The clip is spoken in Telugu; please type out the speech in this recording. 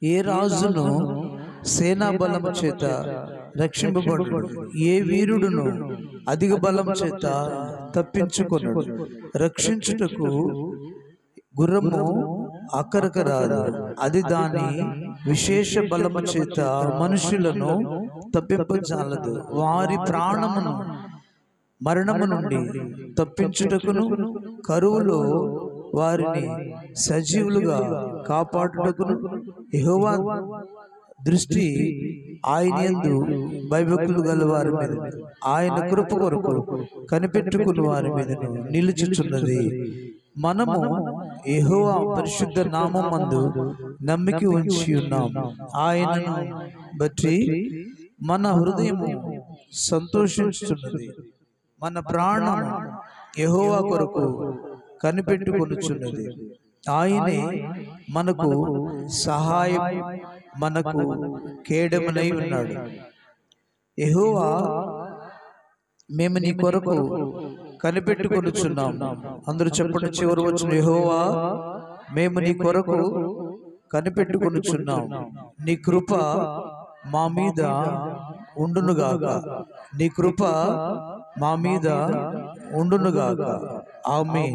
ఏ రాజును సేనా బలము చేత రక్షింపబడు, ఏ వీరుడును అధిక బలం చేత తప్పించుకొనడు. రక్షించుటకు గుర్రము అక్కరకు రాదు, అది దాని విశేష బలము చేత మనుషులను తప్పింపజాలదు. వారి ప్రాణమును మరణము నుండి తప్పించుటకును, కరువులో వారిని సజీవులుగా కాపాడుటకును యెహోవా దృష్టి ఆయన యందు భయభక్తులు గల వారి మీద, ఆయన కృప కొరకు కనిపెట్టుకుని వారి మీద నిలుచుచున్నది. మనము యెహోవా పరిశుద్ధ నామమందు నమ్మిక ఉంచి ఉన్నాం. ఆయనను బట్టి మన హృదయము సంతోషించుచున్నది. మన ప్రాణం యెహోవా కొరకు కనిపెట్టుకొనుచున్నది. ఆయనే మనకు సహాయం, మనకు కేడమునై ఉన్నాడు. యెహోవా, మేము నీ కొరకు కనిపెట్టుకొనుచున్నాం. అందరూ చెప్పండి, చివరి వచ్చిన యెహోవా, మేము నీ కొరకు కనిపెట్టుకొనుచున్నాం. నీ కృప మా మీద ఉండునుగాక, నీ కృప మా మీద ఉండునుగాక. ఆమేన్.